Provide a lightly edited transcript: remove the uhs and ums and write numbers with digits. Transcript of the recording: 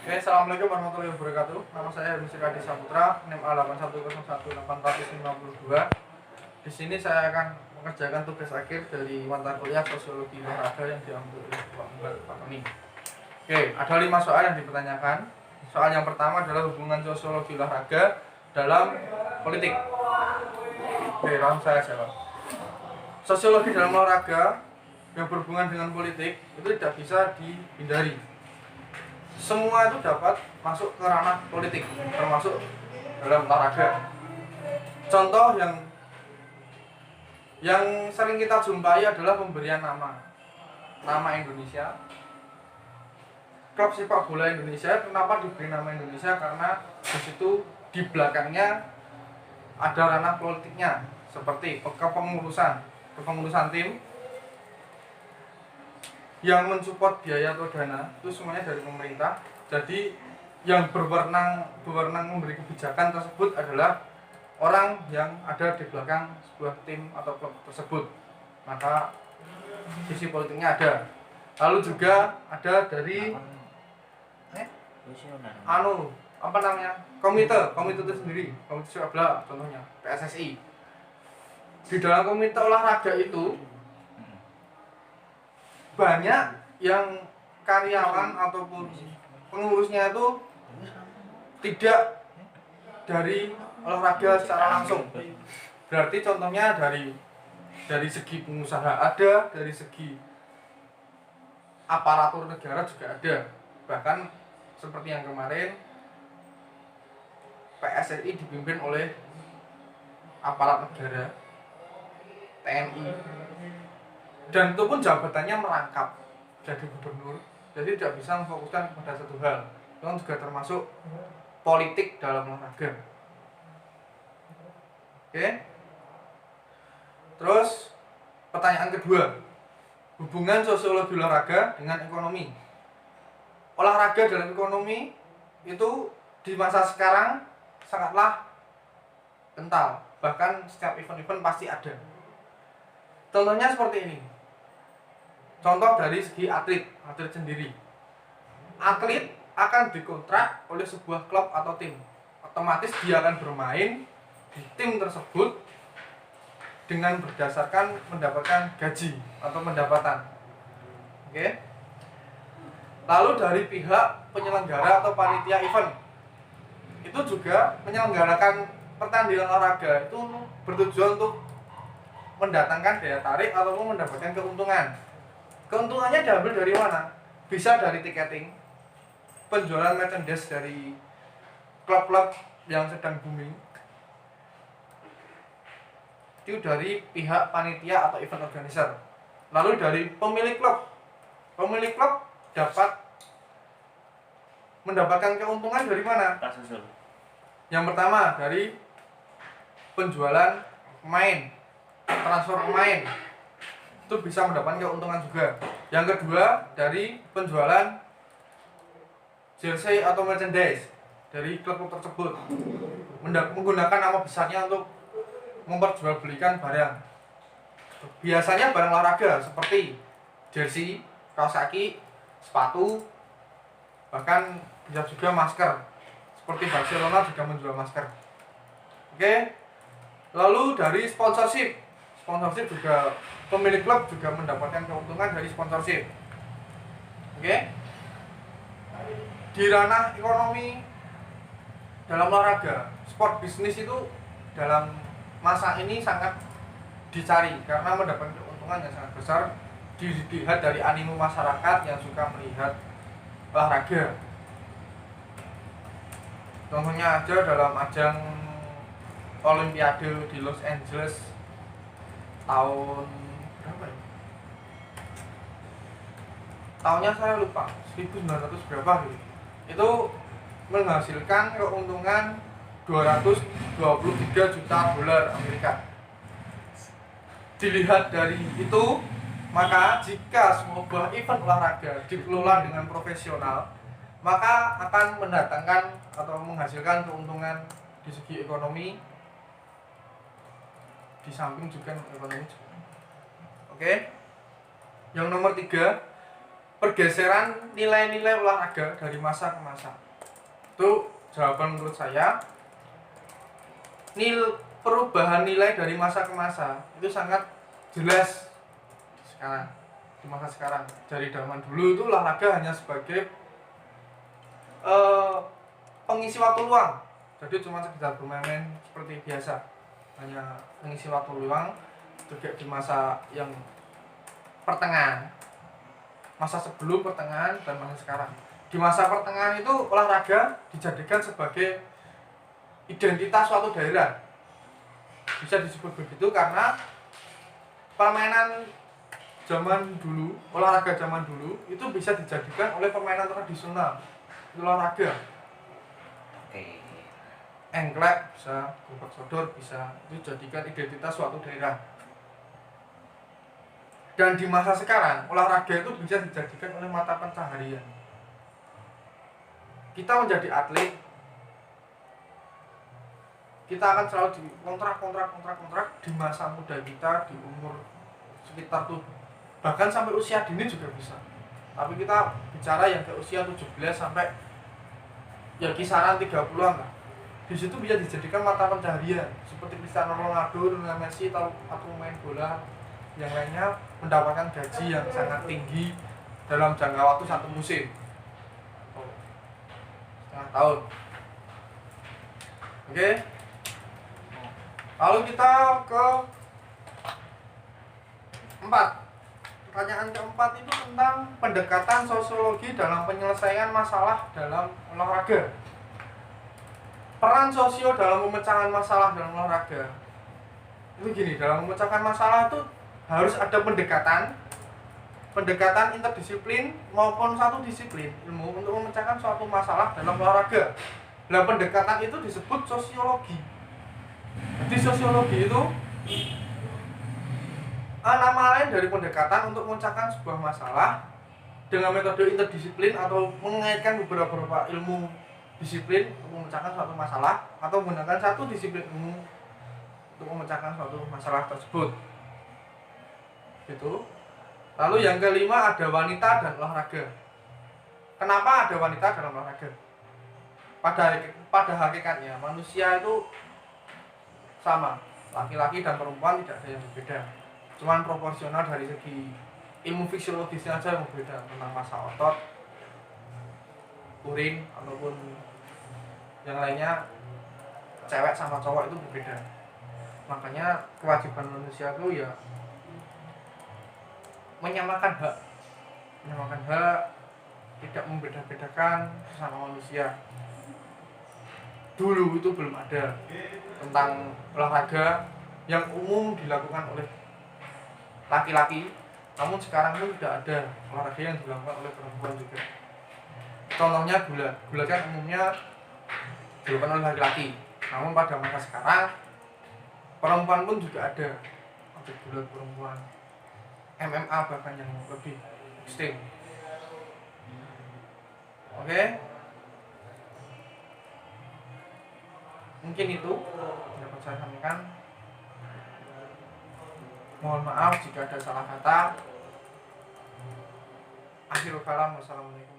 Oke, assalamualaikum warahmatullahi wabarakatuh. Nama saya Heru Sikadi Saputra, NIM A81011852. Di sini saya akan mengerjakan tugas akhir dari mata kuliah Sosiologi Olahraga yang diambil oleh Pak Kami. Oke, ada 5 soal yang dipertanyakan. Soal yang pertama adalah hubungan sosiologi olahraga dalam politik. Oke, langsung saya jawab. Sosiologi dalam olahraga yang berhubungan dengan politik itu tidak bisa dihindari. Semua itu dapat masuk ke ranah politik, termasuk dalam olahraga. Contoh yang sering kita jumpai adalah pemberian nama Indonesia. Klub sepak bola Indonesia, kenapa diberi nama Indonesia? Karena di situ di belakangnya ada ranah politiknya, seperti kepengurusan tim yang mensupport biaya atau dana itu semuanya dari pemerintah. Jadi yang berwenang memberi kebijakan tersebut adalah orang yang ada di belakang sebuah tim atau klub tersebut. Maka sisi politiknya ada. Lalu juga ada dari komite itu sendiri, komite sepak bola contohnya PSSI. Di dalam komite olahraga itu banyak yang karyawan ataupun pengurusnya itu tidak dari olahraga secara langsung. Berarti contohnya dari segi pengusaha ada, dari segi aparatur negara juga ada. Bahkan seperti yang kemarin PSSI dipimpin oleh aparat negara, TNI. Dan itu pun jabatannya merangkap jadi gubernur, jadi tidak bisa memfokuskan pada satu hal. Itu juga termasuk politik dalam olahraga. Oke. Terus pertanyaan kedua, hubungan sosiologi olahraga dengan ekonomi. Olahraga dalam ekonomi itu di masa sekarang sangatlah kental, bahkan setiap event-event pasti ada. Contohnya seperti ini. Contoh dari segi atlet sendiri. Atlet akan dikontrak oleh sebuah klub atau tim. Otomatis dia akan bermain di tim tersebut dengan berdasarkan mendapatkan gaji atau pendapatan. Oke. Lalu dari pihak penyelenggara atau panitia event, itu juga menyelenggarakan pertandingan olahraga itu bertujuan untuk mendatangkan daya tarik ataupun mendapatkan keuntungan. Keuntungannya diambil dari mana? Bisa dari tiketing, penjualan merchandise dari klub-klub yang sedang booming, itu dari pihak panitia atau event organizer. Lalu dari pemilik klub dapat mendapatkan keuntungan dari mana? Yang pertama dari penjualan pemain, transfer pemain, itu bisa mendapatkan keuntungan juga. Yang kedua dari penjualan jersey atau merchandise dari klub tersebut, menggunakan nama besarnya untuk memperjualbelikan barang. Biasanya barang olahraga seperti jersey, kaos kaki, sepatu, bahkan bisa juga masker. Seperti Barcelona juga menjual masker. Oke. Lalu dari sponsorship juga pemilik klub juga mendapatkan keuntungan dari sponsorship. Oke. Di ranah ekonomi dalam olahraga, sport bisnis itu dalam masa ini sangat dicari karena mendapatkan keuntungan yang sangat besar. Dilihat dari animo masyarakat yang suka melihat olahraga. Contohnya aja dalam ajang Olimpiade di Los Angeles tahun berapa ya? Tahunnya saya lupa, 1900 berapa gitu. Itu menghasilkan keuntungan 223 juta dolar Amerika. Dilihat dari itu, maka jika sebuah event olahraga dikelola dengan profesional, maka akan mendatangkan atau menghasilkan keuntungan di segi ekonomi, di samping juga ekonomi. Oke. Yang nomor 3, pergeseran nilai-nilai olahraga dari masa ke masa. Itu jawaban menurut saya. Perubahan nilai dari masa ke masa itu sangat jelas sekarang, di masa sekarang. Dari zaman dulu itu olahraga hanya sebagai pengisi waktu luang, jadi cuma sekedar bermain-main seperti biasa, hanya mengisi waktu luang. Juga di masa yang pertengahan, masa sebelum pertengahan dan masa sekarang. Di masa pertengahan itu olahraga dijadikan sebagai identitas suatu daerah. Bisa disebut begitu karena permainan zaman dulu, olahraga zaman dulu itu bisa dijadikan oleh permainan tradisional, olahraga. Engklek bisa, gobak sodor bisa, itu jadikan identitas suatu daerah. Dan di masa sekarang, olahraga itu bisa dijadikan oleh mata pencaharian. Kita menjadi atlet, kita akan selalu di kontrak di masa muda kita, di umur sekitar tuh, bahkan sampai usia dini juga bisa. Tapi kita bicara yang ke usia 17 sampai ya kisaran 30-an lah. Di situ bisa dijadikan mata pencaharian seperti Cristiano Ronaldo, Messi atau main bola yang lainnya mendapatkan gaji yang sangat tinggi dalam jangka waktu 1 musim, setengah tahun. Oke. Lalu kita ke 4. Pertanyaan keempat itu tentang pendekatan sosiologi dalam penyelesaian masalah dalam olahraga. Peran sosio dalam pemecahan masalah dalam olahraga. Itu gini, dalam memecahkan masalah itu harus ada pendekatan interdisiplin maupun satu disiplin ilmu untuk memecahkan suatu masalah dalam olahraga. Nah, pendekatan itu disebut sosiologi. Jadi sosiologi itu nama lain dari pendekatan untuk memecahkan sebuah masalah dengan metode interdisiplin atau mengaitkan beberapa ilmu disiplin untuk memecahkan suatu masalah, atau menggunakan satu disiplin ilmu untuk memecahkan suatu masalah tersebut. Gitu. Lalu yang kelima ada wanita dan olahraga. Kenapa ada wanita dalam olahraga? Pada hakikatnya manusia itu sama, laki-laki dan perempuan tidak ada yang berbeda, cuman proporsional dari segi ilmu fisiologisnya aja yang berbeda, tentang massa otot, urin ataupun yang lainnya. Cewek sama cowok itu berbeda. Makanya kewajiban manusia itu ya menyamakan hak, tidak membeda-bedakan sesama manusia. Dulu itu belum ada tentang olahraga yang umum dilakukan oleh laki-laki, namun sekarang itu sudah ada olahraga yang dilakukan oleh perempuan juga. Contohnya gula kan umumnya dilakukan oleh laki-laki, namun pada masa sekarang perempuan pun juga ada gula perempuan, MMA bahkan yang lebih ekstrim. Oke. Mungkin itu yang dapat saya sampaikan. Mohon maaf jika ada salah kata. Akhirul kalam, wassalamualaikum.